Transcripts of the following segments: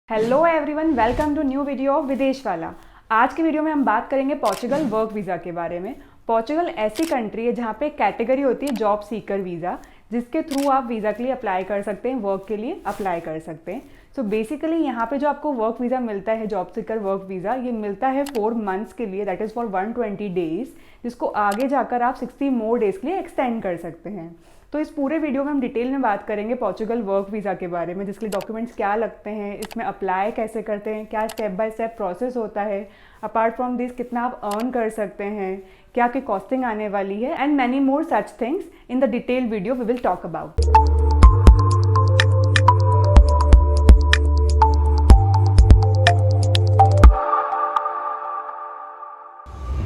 Hello everyone, welcome to new video of Videsh Wala. आज की video में हम बात करेंगे पोर्चुगल वर्क वीज़ा के बारे में। पोर्चुगल ऐसी कंट्री है जहाँ पे कैटेगरी होती है जॉब सीकर वीज़ा, जिसके थ्रू आप वीज़ा के लिए अप्लाई कर सकते हैं, वर्क के लिए अप्लाई कर सकते हैं। सो बेसिकली यहाँ पे जो आपको वर्क वीज़ा मिलता है, जॉब सीकर वर्क वीज़ा, ये मिलता है 4 मंथ्स के लिए, दैट इज़ फॉर 120 डेज़, जिसको आगे जाकर आप 60 मोर डेज़ के लिए एक्सटेंड कर सकते हैं। तो इस पूरे वीडियो में हम डिटेल में बात करेंगे पोर्चुगल वर्क वीज़ा के बारे में, जिसके लिए डॉक्यूमेंट्स क्या लगते हैं, इसमें अप्लाई कैसे करते हैं, क्या स्टेप बाय स्टेप प्रोसेस होता है, अपार्ट फ्रॉम दिस कितना आप अर्न कर सकते हैं, क्या की कॉस्टिंग आने वाली है, and many more such things in the detail video we will talk about.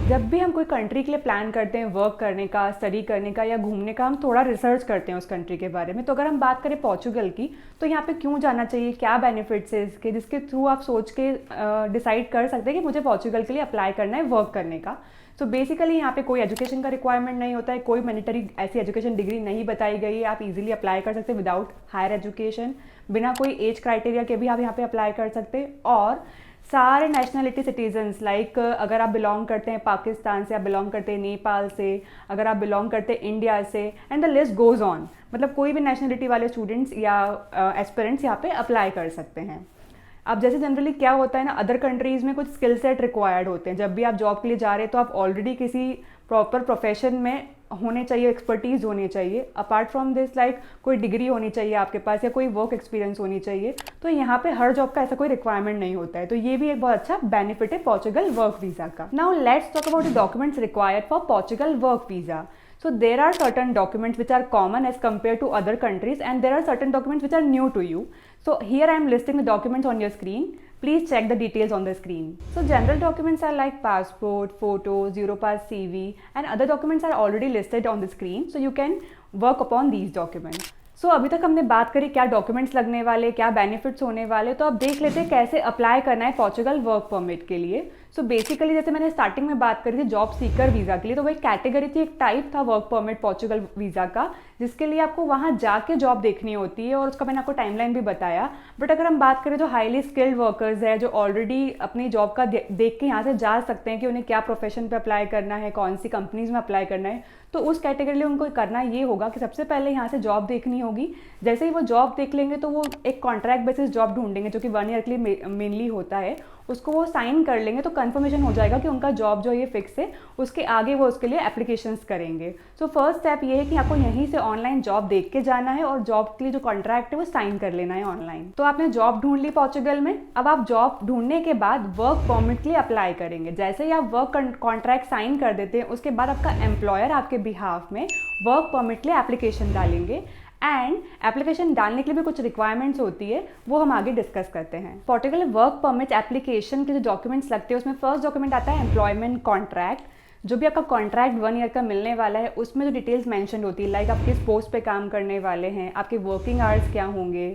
जब भी हम कोई कंट्री के लिए प्लान करते हैं वर्क करने का, स्टडी करने का या घूमने का, हम थोड़ा रिसर्च करते हैं उस कंट्री के बारे में। तो अगर हम बात करें पोर्चुगल की, तो यहाँ पे क्यों जाना चाहिए, क्या बेनिफिट्स है इसके, जिसके थ्रू आप सोच के डिसाइड कर सकते हैं कि मुझे पोर्चुगल के लिए अप्लाई करना है वर्क करने का। तो बेसिकली यहाँ पे कोई एजुकेशन का रिक्वायरमेंट नहीं होता है, कोई मैंडेटरी ऐसी एजुकेशन डिग्री नहीं बताई गई है, आप इजीली अप्लाई कर सकते हैं विदाउट हायर एजुकेशन, बिना कोई एज क्राइटेरिया के भी आप यहाँ पे अप्लाई कर सकते हैं। और सारे नेशनलिटी सिटीजन्स, लाइक अगर आप बिलोंग करते हैं पाकिस्तान से, आप बिलोंग करते हैं नेपाल से, अगर आप बिलोंग करते हैं इंडिया से, and the list goes on, मतलब कोई भी नेशनलिटी वाले स्टूडेंट्स या एस्पिरेंट्स यहाँ पे अप्लाई कर सकते हैं। अब जैसे जनरली क्या होता है ना, अदर कंट्रीज़ में कुछ स्किल सेट रिक्वायर्ड होते हैं। जब भी आप जॉब के लिए जा रहे हैं तो आप ऑलरेडी किसी प्रॉपर प्रोफेशन में होने चाहिए, एक्सपर्टीज़ होनी चाहिए। अपार्ट फ्रॉम दिस, लाइक कोई डिग्री होनी चाहिए आपके पास या कोई वर्क एक्सपीरियंस होनी चाहिए। तो यहाँ पे हर जॉब का ऐसा कोई रिक्वायरमेंट नहीं होता है। तो ये भी एक बहुत अच्छा बेनिफिट है पोर्चुगल वर्क वीज़ा का। Now let's talk about the documents required for Portugal work visa. So there are certain documents which are common as compared to other countries, and there are certain documents which are new to you. So here I am listing the documents on your screen. Please check the details on the screen. So general documents are like passport, photos, Europass CV, and other documents are already listed on the screen. So you can work upon these documents. अभी तक हमने बात करी क्या documents लगने वाले, क्या benefits होने वाले। तो अब देख लेते हैं कैसे अप्लाई करना है पोर्चुगल वर्क परमिट के लिए। बेसिकली जैसे मैंने स्टार्टिंग में बात करी थी जॉब सीकर वीज़ा के लिए, तो वो एक कैटेगरी थी, एक टाइप था वर्क परमिट पोर्चुगल वीज़ा का, जिसके लिए आपको वहाँ जाके जॉब देखनी होती है, और उसका मैंने आपको टाइमलाइन भी बताया। बट अगर हम बात करें जो हाईली स्किल्ड वर्कर्स है, जो ऑलरेडी अपनी जॉब का देख के यहाँ से जा सकते हैं कि उन्हें क्या प्रोफेशन पे अप्लाई करना है, कौन सी कंपनीज में अप्लाई करना है, तो उस कैटेगरी में उनको करना ये होगा कि सबसे पहले यहाँ से जॉब देखनी होगी। जैसे ही वो जॉब देख लेंगे तो वो एक कॉन्ट्रैक्ट बेसिस जॉब ढूंढेंगे, जो कि 1 ईयर के लिए मेनली होता है। उसको वो साइन कर लेंगे तो कंफर्मेशन हो जाएगा कि उनका जॉब जो ये फिक्स है। उसके आगे वो उसके लिए एप्लीकेशंस करेंगे। फर्स्ट स्टेप ये है कि आपको यहीं से ऑनलाइन जॉब देख के जाना है, और जॉब के लिए जो कॉन्ट्रैक्ट है वो साइन कर लेना है ऑनलाइन। तो आपने जॉब ढूंढ ली पोर्चुगल में। अब आप जॉब ढूंढने के बाद वर्क परमिट के लिए अप्लाई करेंगे। जैसे ही आप वर्क कॉन्ट्रैक्ट साइन कर देते हैं, उसके बाद आपका एम्प्लॉयर आपके बिहाफ में वर्क परमिट के लिए एप्लीकेशन डालेंगे। एंड एप्लीकेशन डालने के लिए भी कुछ रिक्वायरमेंट्स होती है, वो हम आगे डिस्कस करते हैं। पोर्चुगल वर्क परमिट एप्लीकेशन के जो डॉक्यूमेंट्स लगते हैं, उसमें फर्स्ट डॉक्यूमेंट आता है एम्प्लॉयमेंट कॉन्ट्रैक्ट। जो भी आपका कॉन्ट्रैक्ट 1 ईयर का मिलने वाला है, उसमें जो डिटेल्स मेंशन होती है, लाइक आप किस पोस्ट पे काम करने वाले हैं, आपके वर्किंग आवर्स क्या होंगे,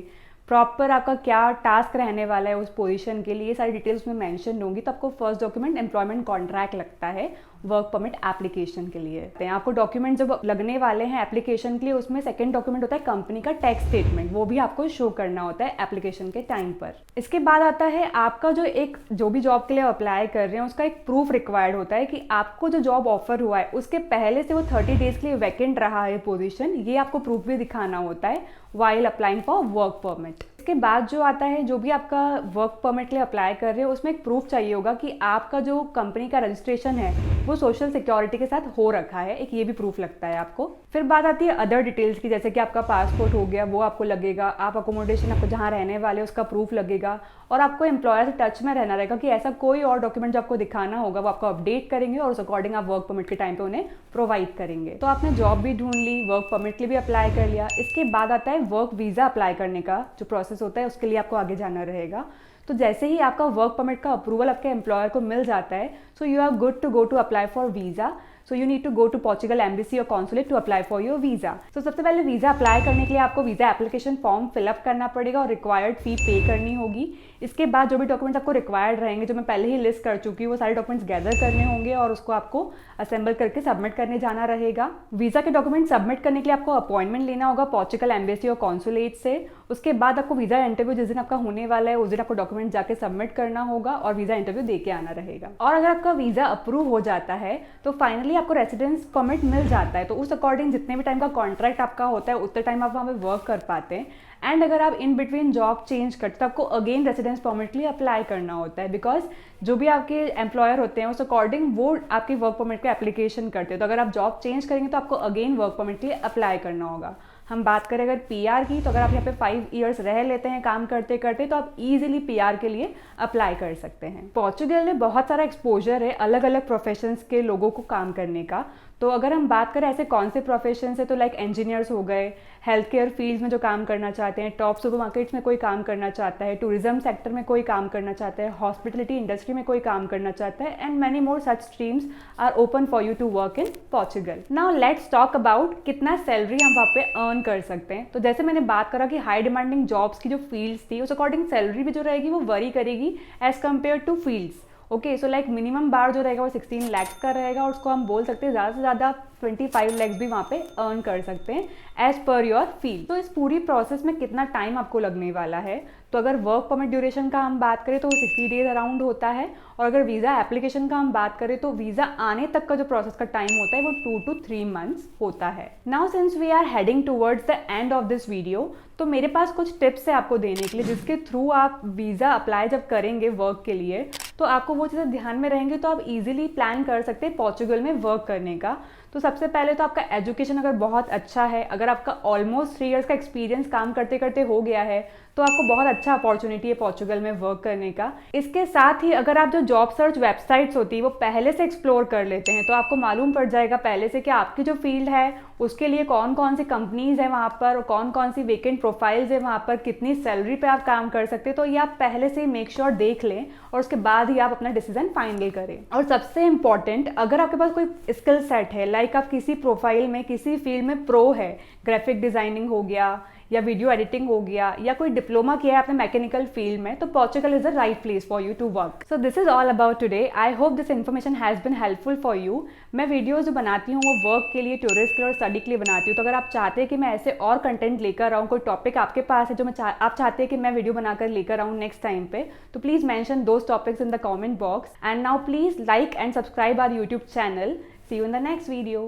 प्रॉपर आपका क्या टास्क रहने वाला है उस पोजीशन के लिए, सारी डिटेल्स में मेंशन होंगी। तो आपको फर्स्ट डॉक्यूमेंट एम्प्लॉयमेंट कॉन्ट्रैक्ट लगता है वर्क परमिट एप्लीकेशन के लिए। आपको डॉक्यूमेंट जब लगने वाले हैं एप्लीकेशन के लिए, उसमें सेकंड डॉक्यूमेंट होता है कंपनी का टैक्स स्टेटमेंट, वो भी आपको शो करना होता है एप्लीकेशन के टाइम पर। इसके बाद आता है आपका जो भी जॉब के लिए अप्लाई कर रहे हैं, उसका एक प्रूफ रिक्वायर्ड होता है कि आपको जो जॉब ऑफर हुआ है उसके पहले से वो 30 डेज के लिए वैकेंट रहा है पोजीशन, ये आपको प्रूफ भी दिखाना होता है while applying for work permit. इसके बाद जो आता है, जो भी आपका वर्क परमिट के लिए अप्लाई कर रहे हो, उसमें एक प्रूफ चाहिए होगा कि आपका जो कंपनी का रजिस्ट्रेशन है वो सोशल सिक्योरिटी के साथ हो रखा है, एक ये भी प्रूफ लगता है आपको। फिर बात आती है अदर डिटेल्स की, जैसे कि आपका पासपोर्ट हो गया, वो आपको लगेगा, आप अकोमोडेशन आपको जहाँ रहने वाले उसका प्रूफ लगेगा, और आपको एम्प्लॉयर से टच में रहना रहेगा कि ऐसा कोई और डॉक्यूमेंट जो आपको दिखाना होगा वो आपको अपडेट करेंगे, और उस अकॉर्डिंग आप वर्क परमिट के टाइम पे उन्हें प्रोवाइड करेंगे। तो आपने जॉब भी ढूंढ ली, वर्क परमिट के लिए भी अप्लाई कर लिया। इसके बाद आता है वर्क वीज़ा अप्लाई करने का जो प्रोसेस होता है, उसके लिए आपको आगे जाना रहेगा। तो जैसे ही आपका वर्क परमिट का अप्रूवल आपके एम्प्लॉयर को मिल जाता है, so you are good to go to apply for visa. So you need to go to Portugal embassy और consulate to apply for your visa. तो सबसे पहले वीज़ा अप्लाई करने के लिए आपको वीज़ा एप्लीकेशन फॉर्म फिलअप करना पड़ेगा और रिक्वायर्ड फी पे करनी होगी। इसके बाद जो भी डॉक्यूमेंट्स आपको रिक्वायर्ड रहेंगे, जो मैं पहले ही लिस्ट कर चुकी हूँ, वो सारे डॉक्यूमेंट्स गैदर करने होंगे और उसको आपको असेंबल करके सबमिट करने जाना रहेगा। वीज़ा के डॉक्यूमेंट सबमिट करने के लिए आपको अपॉइंटमेंट लेना होगा पोर्चुगल एम्बेसी और कॉन्सुलेट से। उसके बाद आपको वीज़ा इंटरव्यू जिस दिन आपका होने वाला है उस दिन आपको डॉक्यूमेंट जाके सबमिट करना होगा और वीज़ा इंटरव्यू दे के आना रहेगा। और अगर आपका वीज़ा अप्रूव हो जाता है तो फाइनली आपको रेसिडेंस परमिट मिल जाता है। तो उस अकॉर्डिंग जितने भी टाइम का कॉन्ट्रैक्ट आपका होता है उतने टाइम आप वहाँ पे वर्क कर पाते हैं। एंड अगर आप इन बिटवीन जॉब चेंज करते तो आपको अगेन रेसिडेंस परमिट के लिए अप्लाई करना होता है, बिकॉज जो भी आपके एम्प्लॉयर होते हैं उस अकॉर्डिंग वो आपकी वर्क परमिट का एप्लीकेशन करते हैं। तो अगर आप जॉब चेंज करेंगे तो आपको अगेन वर्क परमिट के लिए अप्लाई करना होगा। हम बात करें अगर पीआर की, तो अगर आप यहाँ पे 5 इयर्स रह लेते हैं काम करते करते तो आप इजीली पीआर के लिए अप्लाई कर सकते हैं। पोर्चुगल में बहुत सारा एक्सपोजर है अलग अलग प्रोफेशंस के लोगों को काम करने का। तो अगर हम बात करें ऐसे कौन से प्रोफेशंस है, तो लाइक इंजीनियर्स हो गए, हेल्थ केयर फील्ड में जो काम करना चाहते हैं, टॉप सुपरमार्केट्स में कोई काम करना चाहता है, टूरिज्म सेक्टर में कोई काम करना चाहता है, हॉस्पिटलिटी इंडस्ट्री में कोई काम करना चाहता है, and many more such streams are open for you to work in Portugal. Now let's talk about कितना सैलरी हम वहाँ पे अर्न कर सकते हैं। तो जैसे मैंने बात करा कि हाई डिमांडिंग जॉब्स की जो फील्ड्स थी उस अकॉर्डिंग सैलरी भी जो रहेगी वो वरी करेगी as compare to fields. Okay, so like minimum bar जो रहेगा वो 16 लाख का रहेगा और उसको हम बोल सकते हैं ज़्यादा से ज़्यादा 25 लाख भी वहाँ पे अर्न कर सकते हैं एज पर योर फील्ड। तो इस पूरी प्रोसेस में कितना टाइम आपको लगने वाला है, तो अगर वर्क परमिट ड्यूरेशन का हम बात करें तो वो 60 डेज अराउंड होता है, और अगर वीज़ा एप्लीकेशन का हम बात करें तो वीज़ा आने तक का जो प्रोसेस का टाइम होता है वो 2 to 3 मंथ्स होता है। Now since we are heading towards the end of this video, तो मेरे पास कुछ टिप्स है आपको देने के लिए जिसके थ्रू आप वीज़ा अप्लाई जब करेंगे वर्क के लिए तो आपको वो चीज़ें ध्यान में रहेंगे, तो आप इजीली प्लान कर सकते हैं पोर्चुगल में वर्क करने का। तो सबसे पहले तो आपका एजुकेशन अगर बहुत अच्छा है, अगर आपका ऑलमोस्ट 3 इयर्स का एक्सपीरियंस काम करते करते हो गया है तो आपको बहुत अच्छा अपॉर्चुनिटी है पोर्चुगल में वर्क करने का। इसके साथ ही अगर आप जो जॉब सर्च वेबसाइट्स होती है वो पहले से एक्सप्लोर कर लेते हैं तो आपको मालूम पड़ जाएगा पहले से कि आपकी जो फील्ड है उसके लिए कौन कौन सी कंपनीज है वहाँ पर और कौन कौन सी वेकेंट प्रोफाइल्स है वहाँ पर, कितनी सैलरी पे आप काम कर सकते हैं। तो ये आप पहले से मेक श्योर देख लें और उसके बाद ही आप अपना डिसीजन फाइनल करें। और सबसे इंपॉर्टेंट, अगर आपके पास कोई स्किल सेट है, लाइक आप किसी प्रोफाइल में किसी फील्ड में प्रो है, ग्राफिक डिजाइनिंग हो गया या वीडियो एडिटिंग हो गया या कोई डिप्लोमा किया है आपने मैकेनिकल फील्ड में, तो Portugal is the right place for you to work. So this is all about today. I hope this information has been helpful for you. मैं वीडियोज जो बनाती हूँ वो वर्क के लिए, टूरिस्ट के लिए और स्टडी के लिए बनाती हूँ। तो अगर आप चाहते हैं कि मैं ऐसे और कंटेंट लेकर आऊँ, कोई टॉपिक आपके पास है जो आप चाहते हैं कि मैं वीडियो बनाकर लेकर आऊँ नेक्स्ट टाइम पे, तो please mention those topics in the comment box. And now please like and subscribe our YouTube channel. See you in the next video.